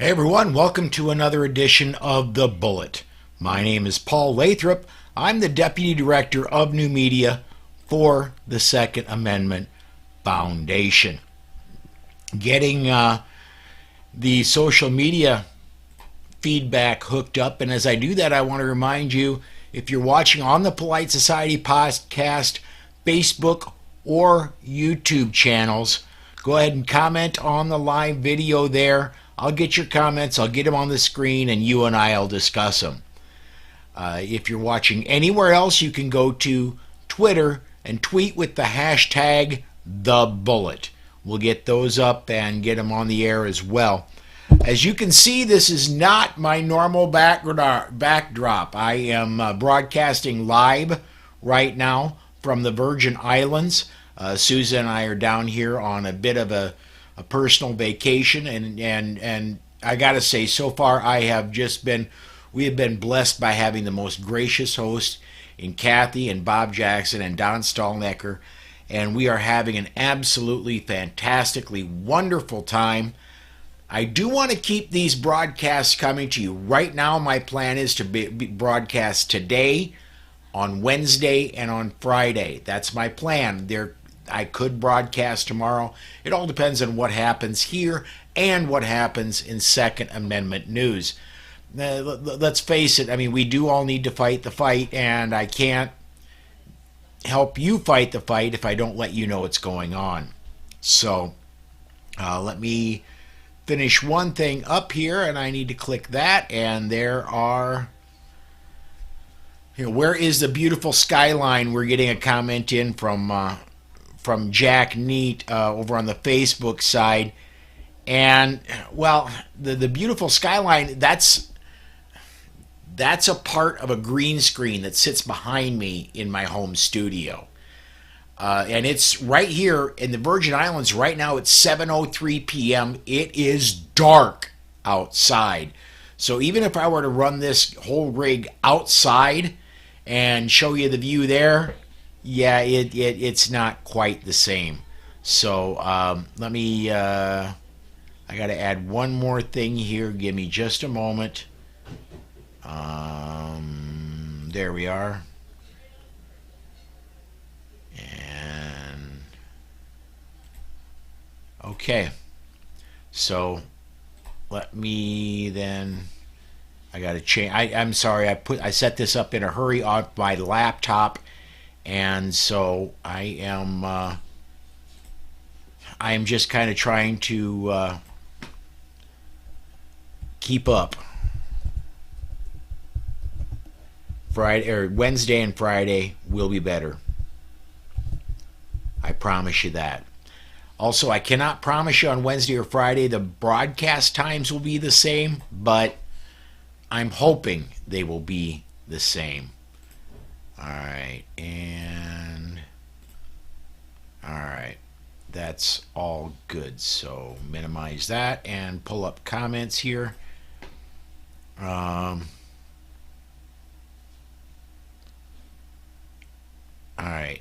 Hey everyone, welcome to another edition of The Bullet. My name is Paul Lathrop. I'm the Deputy Director of New Media for the Second Amendment Foundation. Getting the social media feedback hooked up, and as I do that, I want to remind you, if you're watching on the Polite Society podcast, Facebook, or YouTube channels, go ahead and comment on the live video there. I'll get your comments, I'll get them on the screen, and you and I will discuss them. If you're watching anywhere else, you can go to Twitter and tweet with the hashtag #TheBullet. We'll get those up and get them on the air as well. As you can see, this is not my normal backdrop. I am broadcasting live right now from the Virgin Islands. Susan and I are down here on a bit of a personal vacation, and I gotta say, so far we have been blessed by having the most gracious host in Kathy and Bob Jackson and Don Stallnecker, and we are having an absolutely fantastically wonderful time. I do want to keep these broadcasts coming to you. Right now, my plan is to be broadcast today, on Wednesday, and on Friday. That's my plan. I could broadcast tomorrow. It all depends on what happens here and what happens in Second Amendment news. Let's face it, I mean, we do all need to fight the fight, and I can't help you fight the fight if I don't let you know what's going on. So let me finish one thing up here, and I need to click that, and there are... where is the beautiful skyline? We're getting a comment in from Jack Neat over on the Facebook side. And, well, the beautiful skyline, that's a part of a green screen that sits behind me in my home studio. And it's right here in the Virgin Islands. Right now it's 7:03 p.m. It is dark outside. So even if I were to run this whole rig outside and show you the view there, yeah, it's not quite the same. So let me, I got to add one more thing here. Give me just a moment. There we are. And, okay. So let me then, I got to change. I'm sorry, I set this up in a hurry on my laptop. And so I am just kind of trying to keep up. Friday or Wednesday and Friday will be better. I promise you that. Also, I cannot promise you on Wednesday or Friday the broadcast times will be the same, but I'm hoping they will be the same. Alright, and alright, that's all good. So minimize that and pull up comments here. Alright,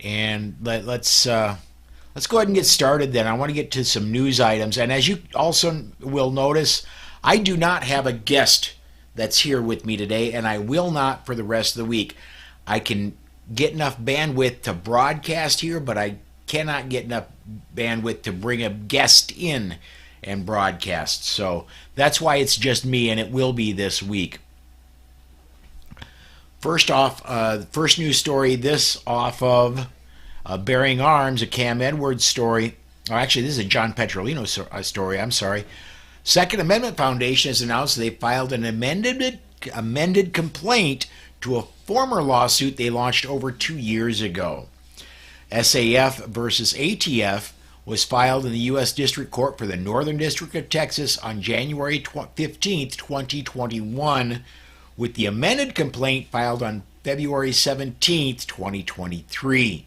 and let's go ahead and get started then. I want to get to some news items, and as you also will notice, I do not have a guest that's here with me today, and I will not for the rest of the week. I can get enough bandwidth to broadcast here, but I cannot get enough bandwidth to bring a guest in and broadcast. So that's why it's just me, and it will be this week. First off, first news story, this off of Bearing Arms, a Cam Edwards story. Oh, actually, this is a John Petrolino story. I'm sorry. Second Amendment Foundation has announced they filed an amended complaint to a former lawsuit they launched over 2 years ago. SAF versus ATF was filed in the U.S. District Court for the Northern District of Texas on January 15, 2021, with the amended complaint filed on February 17, 2023.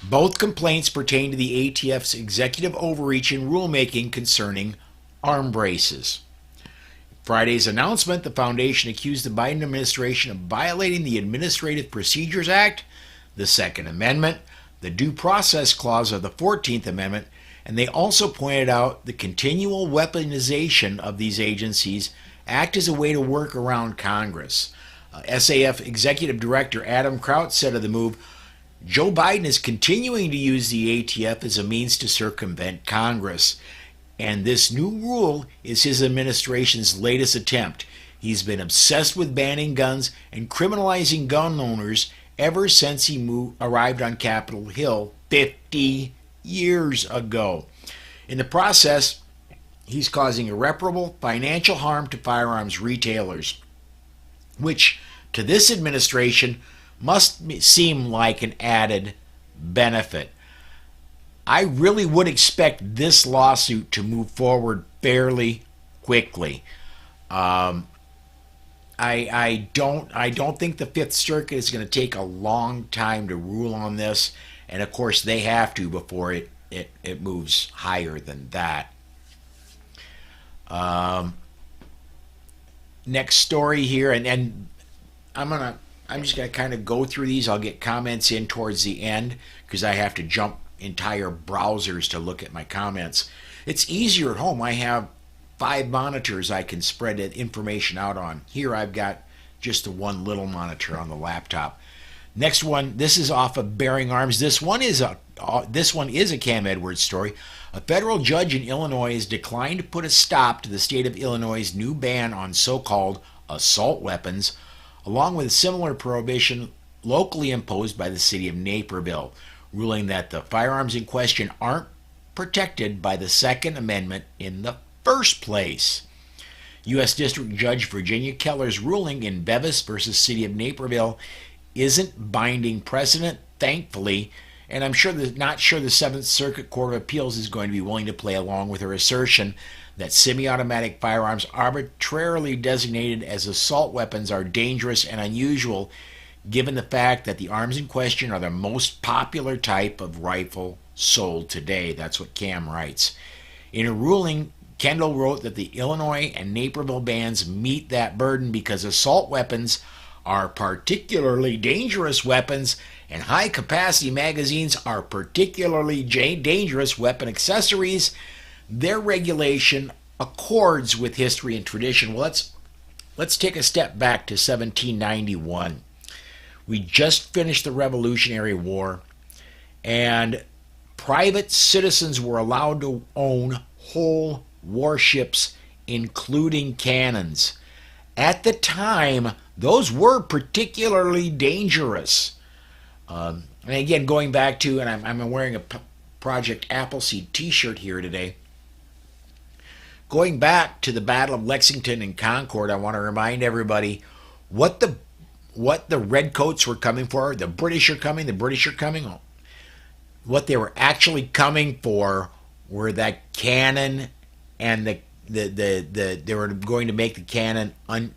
Both complaints pertain to the ATF's executive overreach in rulemaking concerning arm braces. Friday's announcement, the foundation accused the Biden administration of violating the Administrative Procedures Act, the Second Amendment, the Due Process Clause of the 14th Amendment, And they also pointed out the continual weaponization of these agencies act as a way to work around Congress. SAF Executive Director Adam Kraut said of the move, Joe Biden is continuing to use the ATF as a means to circumvent Congress. And this new rule is his administration's latest attempt. He's been obsessed with banning guns and criminalizing gun owners ever since he arrived on Capitol Hill 50 years ago. In the process, he's causing irreparable financial harm to firearms retailers, which to this administration must seem like an added benefit. I really would expect this lawsuit to move forward fairly quickly. I don't think the Fifth Circuit is going to take a long time to rule on this, and of course they have to before it moves higher than that. Next story here, and I'm just gonna kind of go through these. I'll get comments in towards the end because I have to jump entire browsers to look at my comments. It's easier at home. I have 5 monitors I can spread information out on. Here I've got just the one little monitor on the laptop. Next one, this is off of Bearing Arms. This one is a Cam Edwards story. A federal judge in Illinois has declined to put a stop to the state of Illinois' new ban on so-called assault weapons, along with a similar prohibition locally imposed by the city of Naperville, ruling that the firearms in question aren't protected by the Second Amendment in the first place. U.S. District Judge Virginia Keller's ruling in Bevis versus City of Naperville isn't binding precedent, thankfully, and I'm not sure the Seventh Circuit Court of Appeals is going to be willing to play along with her assertion that semi-automatic firearms arbitrarily designated as assault weapons are dangerous and unusual, given the fact that the arms in question are the most popular type of rifle sold today. That's what Cam writes. In a ruling, Kendall wrote that the Illinois and Naperville bans meet that burden because assault weapons are particularly dangerous weapons and high-capacity magazines are particularly dangerous weapon accessories. Their regulation accords with history and tradition. Well, let's take a step back to 1791. We just finished the Revolutionary War, and private citizens were allowed to own whole warships, including cannons. At the time, those were particularly dangerous. And again, going back to, and I'm wearing a Project Appleseed t-shirt here today. Going back to the Battle of Lexington and Concord, I want to remind everybody what the Redcoats were coming for. The British are coming. What they were actually coming for were that cannon, and they were going to make the cannon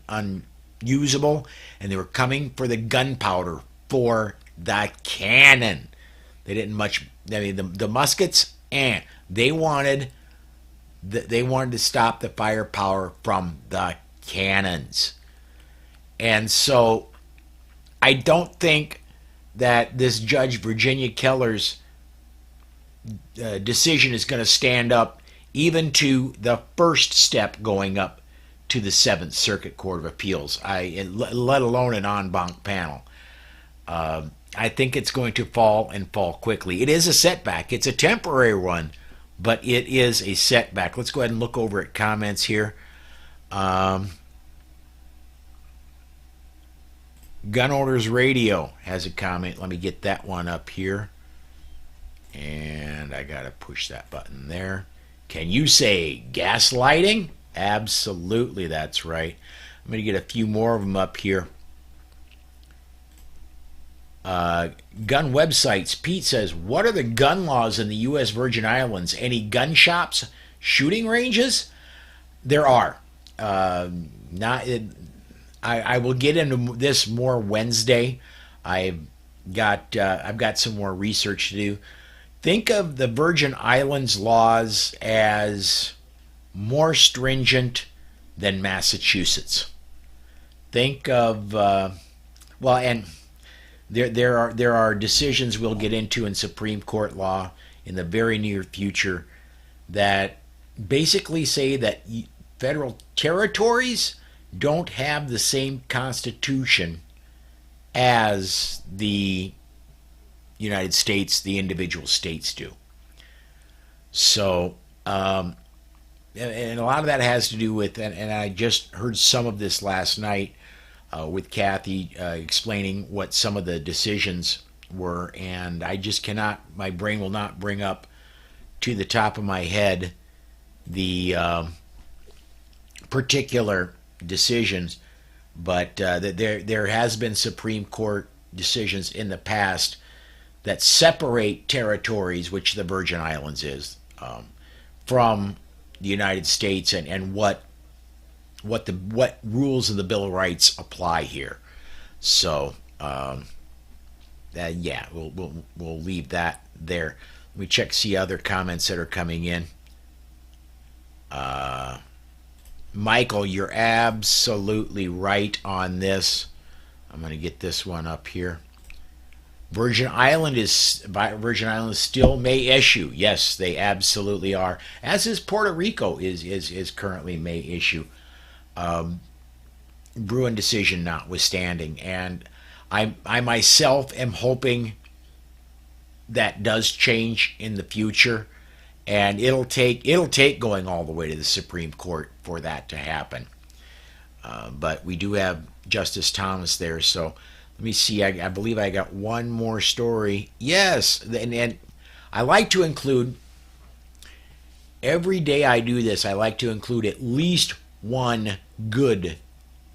unusable, and they were coming for the gunpowder for the cannon. They didn't much. I mean, the muskets, they wanted to stop the firepower from the cannons, and so I don't think that this Judge Virginia Keller's decision is going to stand up even to the first step going up to the Seventh Circuit Court of Appeals, let alone an en banc panel. I think it's going to fall quickly. It is a setback. It's a temporary one, but it is a setback. Let's go ahead and look over at comments here. Gun Owners Radio has a comment. Let me get that one up here. And I got to push that button there. Can you say gaslighting? Absolutely, that's right. I'm going to get a few more of them up here. Gun websites. Pete says, what are the gun laws in the U.S. Virgin Islands? Any gun shops, shooting ranges? There are. I will get into this more Wednesday. I've got some more research to do. Think of the Virgin Islands laws as more stringent than Massachusetts. Think of and there are decisions we'll get into in Supreme Court law in the very near future that basically say that federal territories don't have the same constitution as the United States, the individual states do. So, and a lot of that has to do with, and I just heard some of this last night with Kathy explaining what some of the decisions were, and I just cannot, my brain will not bring up to the top of my head the particular decisions, but there has been Supreme Court decisions in the past that separate territories, which the Virgin Islands is, from the United States, and what rules of the Bill of Rights apply here. So yeah, we'll leave that there. Let me check, see other comments that are coming in. Michael, you're absolutely right on this. I'm going to get this one up here. Virgin Islands still may issue. Yes, they absolutely are. As is Puerto Rico is currently may issue. Bruin decision notwithstanding, and I myself am hoping that does change in the future, and it'll take going all the way to the Supreme Court for that to happen. But we do have Justice Thomas there, so let me see. I believe I got one more story. Yes, and I like to include, every day I do this, I like to include at least one good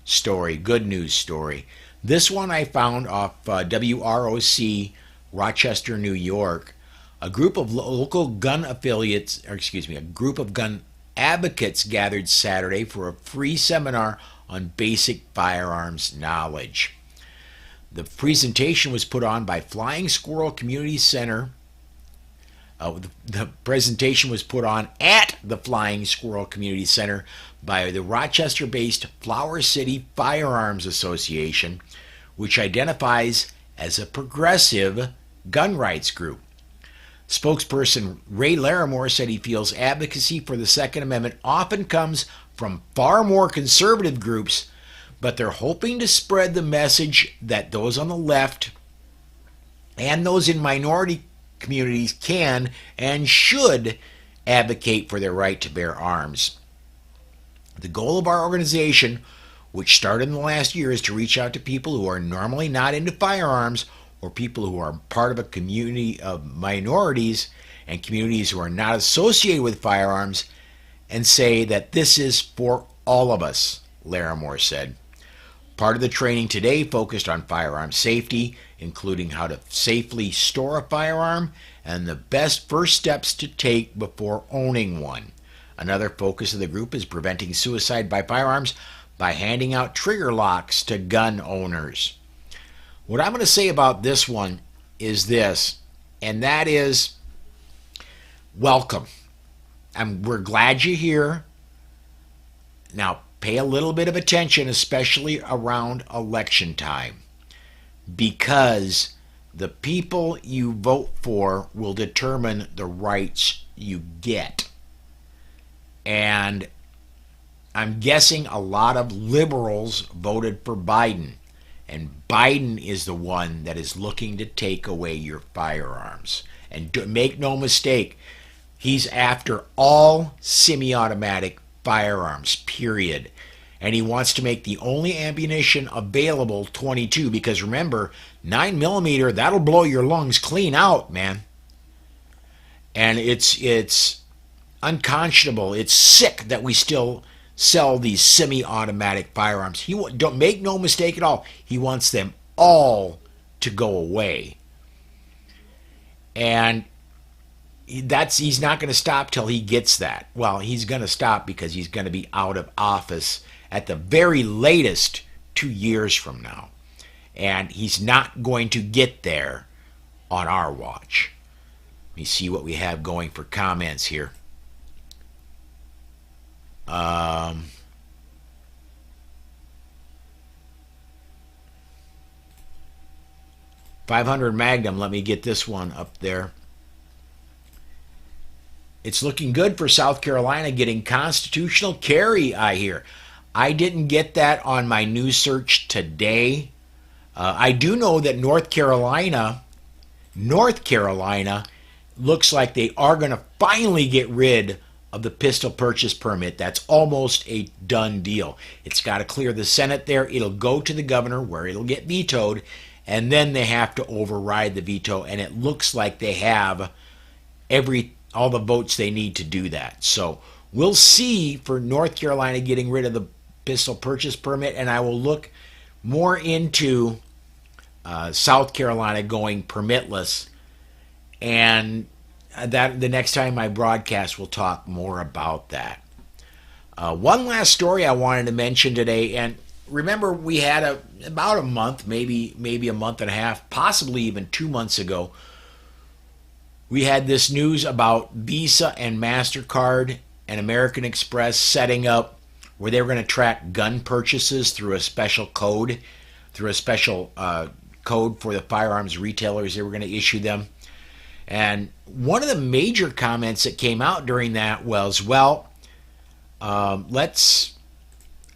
story, good news story. This one I found off WROC, Rochester, New York. A group of local gun affiliates, or excuse me, a group of gun advocates gathered Saturday for a free seminar on basic firearms knowledge. The presentation was put on by Flying Squirrel Community Center. The presentation was put on at the Flying Squirrel Community Center by the Rochester-based Flower City Firearms Association, which identifies as a progressive gun rights group. Spokesperson Ray Larimore said he feels advocacy for the Second Amendment often comes from far more conservative groups, but they're hoping to spread the message that those on the left and those in minority communities can and should advocate for their right to bear arms. The goal of our organization, which started in the last year, is to reach out to people who are normally not into firearms, or people who are part of a community of minorities and communities who are not associated with firearms, and say that this is for all of us, Larimore said. Part of the training today focused on firearm safety, including how to safely store a firearm and the best first steps to take before owning one. Another focus of the group is preventing suicide by firearms by handing out trigger locks to gun owners. What I'm going to say about this one is this, and that is, welcome. We're glad you're here. Now, pay a little bit of attention, especially around election time, because the people you vote for will determine the rights you get. And I'm guessing a lot of liberals voted for Biden. And Biden is the one that is looking to take away your firearms. And make no mistake, he's after all semi-automatic firearms, period. And he wants to make the only ammunition available 22, because remember, 9mm, that'll blow your lungs clean out, man. And it's unconscionable. It's sick that we still sell these semi-automatic firearms. Don't make no mistake at all. He wants them all to go away. And he's not going to stop till he gets that. Well, he's going to stop because he's going to be out of office at the very latest 2 years from now. And he's not going to get there on our watch. Let me see what we have going for comments here. 500 Magnum, let me get this one up there. It's looking good for South Carolina getting constitutional carry, I hear. I didn't get that on my news search today. I do know that North Carolina looks like they are going to finally get rid of the pistol purchase permit. That's almost a done deal. It's got to clear the Senate there. It'll go to the governor where it'll get vetoed, and then they have to override the veto, and it looks like they have all the votes they need to do that. So we'll see for North Carolina getting rid of the pistol purchase permit, and I will look more into South Carolina going permitless, and that the next time I broadcast, we'll talk more about that. One last story I wanted to mention today, and remember we had about a month, maybe a month and a half, possibly even 2 months ago, we had this news about Visa and MasterCard and American Express setting up where they were going to track gun purchases through a special code, code for the firearms retailers. They were going to issue them. And one of the major comments that came out during that was, well, let's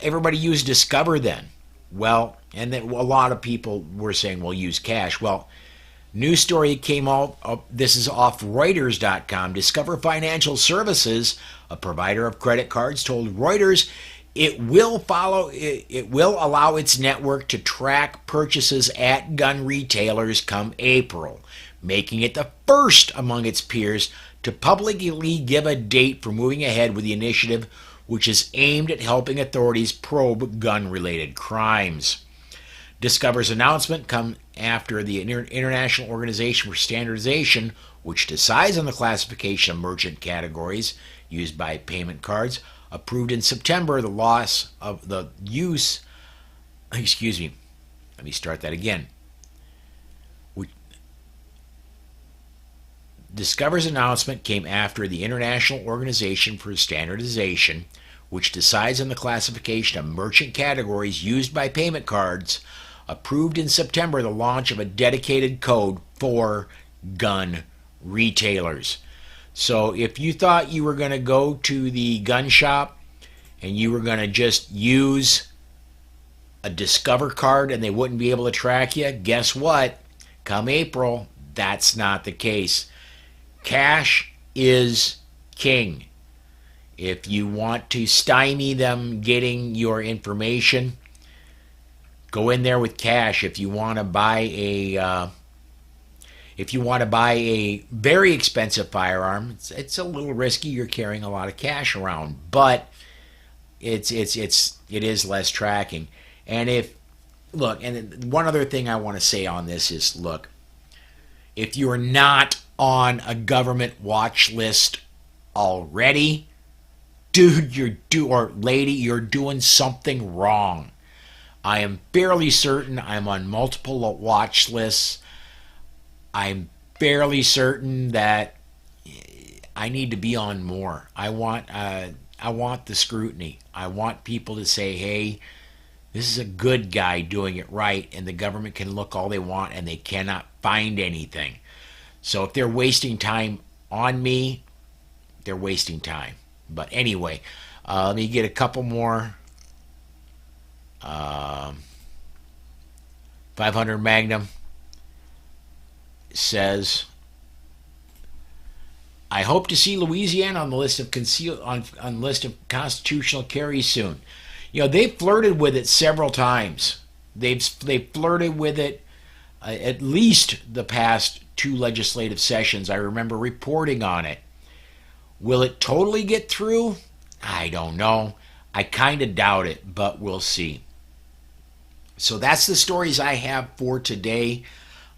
everybody use Discover then. Well, and then a lot of people were saying, well, use cash. Well, news story came out, this is off Reuters.com. Discover Financial Services, a provider of credit cards, told Reuters it will allow its network to track purchases at gun retailers come April, making it the first among its peers to publicly give a date for moving ahead with the initiative, which is aimed at helping authorities probe gun-related crimes. Discover's announcement comes after the International Organization for Standardization, which decides on the classification of merchant categories used by payment cards, approved in September the loss of the use. Excuse me. Let me start that again. Discover's announcement came after the International Organization for Standardization, which decides on the classification of merchant categories used by payment cards, approved in September the launch of a dedicated code for gun retailers. So if you thought you were going to go to the gun shop and you were going to just use a Discover card and they wouldn't be able to track you, guess what? Come April, that's not the case. Cash is king. If you want to stymie them getting your information, go in there with cash. If you want to buy a very expensive firearm, it's a little risky. You're carrying a lot of cash around, but it is less tracking. And and one other thing I want to say on this is, look, if you're not on a government watch list already, dude, or lady, you're doing something wrong. I am fairly certain I'm on multiple watch lists. I'm fairly certain that I need to be on more. I want the scrutiny. I want people to say, hey, this is a good guy doing it right, and the government can look all they want and they cannot find anything. So if they're wasting time on me, they're wasting time. But anyway, let me get a couple more. 500 Magnum says, I hope to see Louisiana on the list of on list of constitutional carry soon. You know, they've flirted with it several times. They've flirted with it at least the past 2 legislative sessions. I remember reporting on it. Will it totally get through? I don't know. I kind of doubt it, but we'll see. So that's the stories I have for today.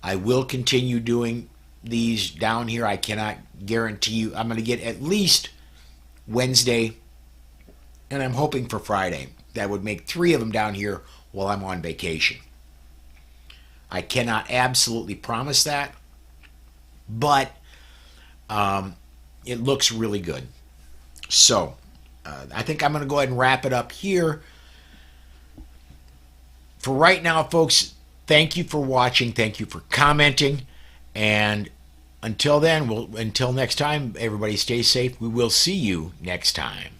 I will continue doing these down here. I cannot guarantee you I'm going to get at least Wednesday, and I'm hoping for Friday. That would make 3 of them down here while I'm on vacation. I cannot absolutely promise that, but it looks really good. So I think I'm going to go ahead and wrap it up here. For right now, folks, thank you for watching. Thank you for commenting. And Until then, until next time, everybody stay safe. We will see you next time.